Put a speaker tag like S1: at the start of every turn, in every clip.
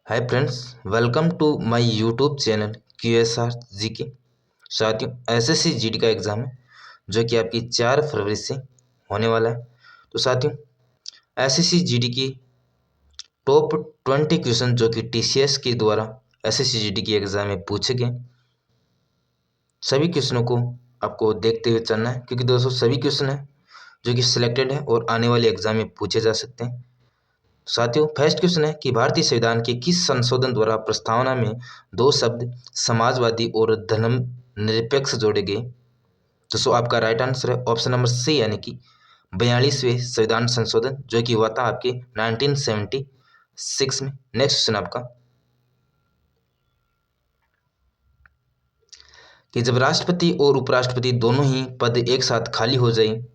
S1: Hi friends, welcome to my YouTube channel QSR GK. साथियों, SSC GD का exam है जो कि आपकी 4 फरवरी से होने वाला है। तो साथियों, एसएससी जीडी की टॉप 20 क्वेश्चन जो कि TCS के द्वारा एसएससी जीडी की एग्ज़ाम में पूछे गए, सभी क्वेश्चनों को आपको देखते हुए चलना है, क्योंकि दोस्तों सभी क्वेश्चन हैं जो कि सिलेक्टेड है और आने वाले एग्ज़ाम में पूछे जा सकते हैं। साथियों, फर्स्ट क्वेश्चन है कि भारतीय संविधान के किस संशोधन द्वारा प्रस्तावना में दो शब्द समाजवादी और धर्मनिरपेक्ष जोड़े गए? तो आपका राइट आंसर है ऑप्शन नंबर सी, यानी कि 42वें संविधान संशोधन, जो कि हुआ था आपके 1976 में। नेक्स्ट क्वेश्चन आपका कि जब राष्ट्रपति और उपराष्ट्रपति दोनों ही पद एक साथ खाली हो जाए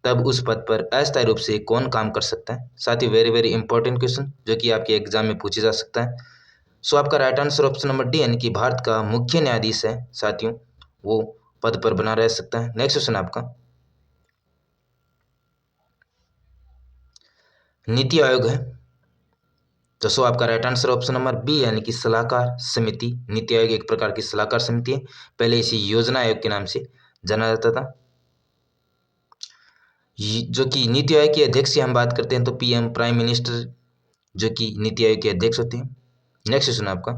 S1: तब उस पद पर अस्थायी रूप से कौन काम कर सकता है? साथ ही वेरी वेरी इंपॉर्टेंट क्वेश्चन जो कि आपके एग्जाम में पूछे जा सकता है। आपका right answer option number D, यानी कि भारत का मुख्य न्यायाधीश है साथियों, वो पद पर बना रह सकता है। नेक्स्ट क्वेश्चन आपका, नीति आयोग है तो आपका right answer option number B, यानी कि सलाहकार समिति। नीति आयोग एक प्रकार की सलाहकार समिति है, पहले इसे योजना आयोग के नाम से जाना जाता था। जो कि नीति आयोग के अध्यक्ष की हम बात करते हैं तो PM प्राइम मिनिस्टर जो कि नीति आयोग के अध्यक्ष होते हैं। नेक्स्ट क्वेश्चन आपका,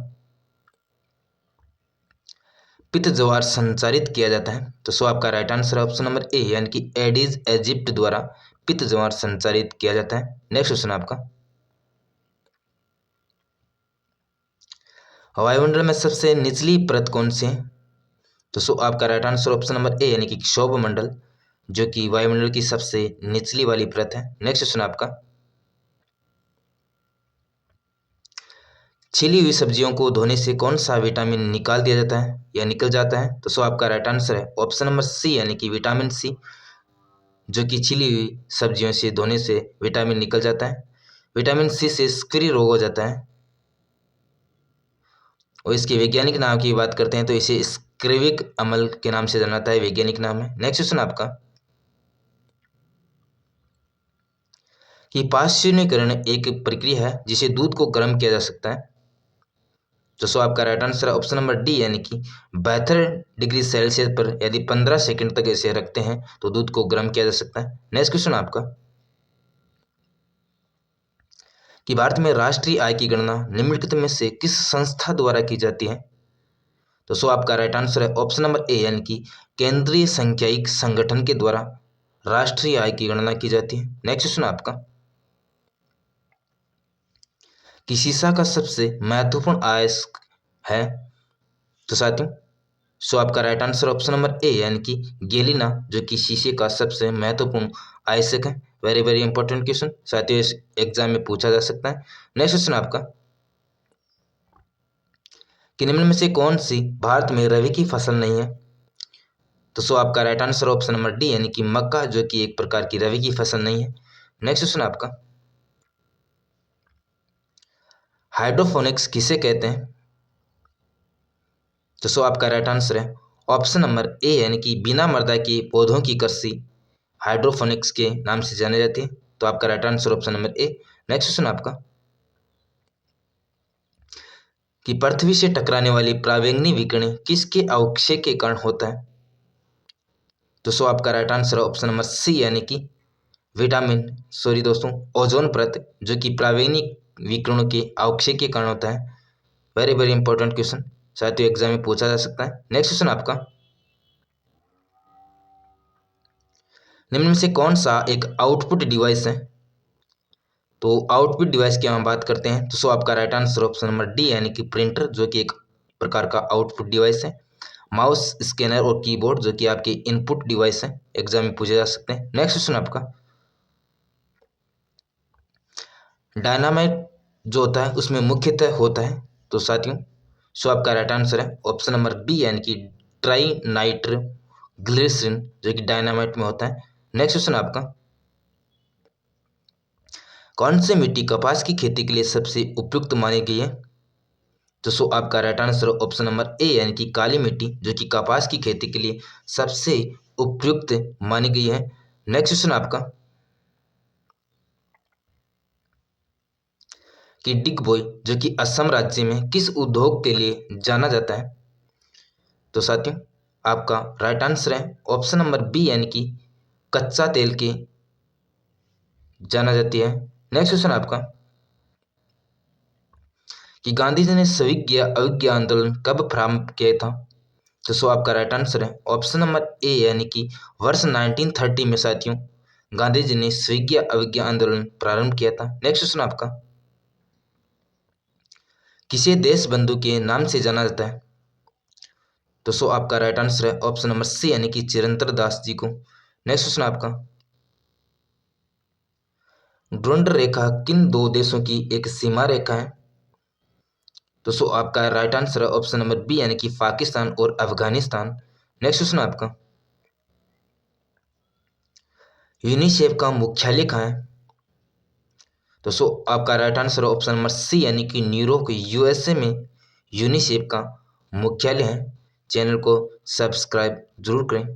S1: पित्त ज्वार संचारित किया जाता है तो आपका right answer option number A, यानी कि एडिज इजिप्ट द्वारा पित्त ज्वार संचारित किया जाता है। नेक्स्ट क्वेश्चन आपका, वायुमंडल में सबसे निचली परत कौन सी है? तो आपका right answer option number A, यानी कि क्षोभ मंडल, जो कि वायुमंडल की सबसे निचली वाली परत है। नेक्स्ट क्वेश्चन आपका, छिली हुई सब्जियों को धोने से कौन सा विटामिन निकाल दिया जाता है या निकल जाता है? तो आपका राइट आंसर है ऑप्शन नंबर सी, यानी कि विटामिन सी, जो कि छिली हुई सब्जियों से धोने से विटामिन निकल जाता है। विटामिन सी से स्क्री रोग हो जाता है और इसके वैज्ञानिक नाम की बात करते हैं तो इसे स्क्रीविक अम्ल के नाम से जाना जाता है, वैज्ञानिक नाम है। नेक्स्ट क्वेश्चन आपका, कि पाश्चुरीकरण एक प्रक्रिया है जिसे दूध को गर्म किया जा सकता है। तो आपका राइट आंसर है ऑप्शन नंबर डी, यानी कि 72 डिग्री सेल्सियस पर यदि 15 सेकंड तक इसे रखते हैं तो दूध को गर्म किया जा सकता है। नेक्स्ट क्वेश्चन आपका, कि भारत में राष्ट्रीय आय की गणना निम्नलिखित में से किस संस्था द्वारा की जाती है? तो आपका राइट आंसर है ऑप्शन नंबर ए, यानी कि केंद्रीय सांख्यिकी संगठन के द्वारा राष्ट्रीय आय की गणना की जाती है। नेक्स्ट क्वेश्चन आपका, कि सीसा का सबसे महत्वपूर्ण अयस्क है? तो साथियों, आपका right answer option number A, यानी कि गेलिना, जो कि शीशे का सबसे महत्वपूर्ण अयस्क है। वेरी वेरी इंपॉर्टेंट क्वेश्चन साथियों, इस एग्जाम में पूछा जा सकता है। नेक्स्ट क्वेश्चन आपका, कि निम्न में से कौन सी भारत में रबी की फसल नहीं है? तो आपका right answer option number D, यानी कि मक्का, जो कि एक प्रकार की रबी की फसल नहीं है। नेक्स्ट क्वेश्चन आपका, हाइड्रोफोनिक्स किसे कहते हैं? तो आपका राइट आंसर है ऑप्शन नंबर ए, यानी कि बिना मृदा के पौधों की कृषि हाइड्रोफोनिक्स के नाम से जाने जाती है। तो आपका right answer option number A. Next question आपका, कि पृथ्वी से टकराने वाली प्रावेंगनी विकिरण किसके अवक्षय के कारण होता है? तो आपका राइट आंसर है ऑप्शन नंबर सी, यानी कि ओजोन परत, जो कि प्रावेंगिक विकिरणों के अवक्षय के कारण होता है। वेरी वेरी इंपॉर्टेंट क्वेश्चन साथियों, एग्जाम में पूछा जा सकता है। नेक्स्ट क्वेश्चन आपका, निम्न में से कौन सा एक आउटपुट डिवाइस है? तो आउटपुट डिवाइस की हम बात करते हैं तो आपका right answer option number D, यानी कि प्रिंटर, जो कि एक प्रकार का आउटपुट डिवाइस है। माउस, स्कैनर और कीबोर्ड, जो कि आपके इनपुट डिवाइस है, एग्जाम में पूछे जा सकते हैं। नेक्स्ट क्वेश्चन आपका, डायनामाइट जो होता है उसमें मुख्यतः होता है तो साथियों, आपका राइट आंसर है ऑप्शन नंबर बी, यानी कि ट्राई नाइट्रो ग्लिसरीन, जो कि डायनामाइट में होता है। नेक्स्ट क्वेश्चन आपका, कौन सी मिट्टी कपास की खेती के लिए सबसे उपयुक्त मानी गई है? तो आपका right answer option number A, यानी कि काली मिट्टी, जो कि कपास की खेती के लिए सबसे उपयुक्त मानी गई है। नेक्स्ट क्वेश्चन आपका, कि डिगबोई जो कि असम राज्य में किस उद्योग के लिए जाना जाता है? तो साथियों आपका राइट आंसर है ऑप्शन नंबर बी यानी कि कच्चा तेल की जाना जाती है। नेक्स्ट क्वेश्चन आपका कि गांधी जी ने स्वीज्ञ अवज्ञा आंदोलन कब प्रारंभ किया था? तो सो आपका राइट आंसर है ऑप्शन नंबर ए यानी कि वर्ष 1930 में साथियों गांधी जी ने स्वीज्ञ अवज्ञा आंदोलन प्रारंभ किया था। नेक्स्ट क्वेश्चन आपका किसे देश बंधु के नाम से जाना जाता है? तो सो आपका राइट आंसर है ऑप्शन नंबर सी यानी कि चिरंतर दास जी को। नेक्स्ट क्वेश्चन आपका ड्रोन रेखा किन दो देशों की एक सीमा रेखा है? तो सो आपका राइट आंसर है ऑप्शन नंबर बी यानी कि पाकिस्तान और अफगानिस्तान। नेक्स्ट क्वेश्चन आपका यूनिसेफ का मुख्यालय कहाँ है? तो सो आपका राइट आंसर है ऑप्शन नंबर सी यानी कि न्यूयॉर्क यूएसए में यूनिसेफ का मुख्यालय है। चैनल को सब्सक्राइब जरूर करें।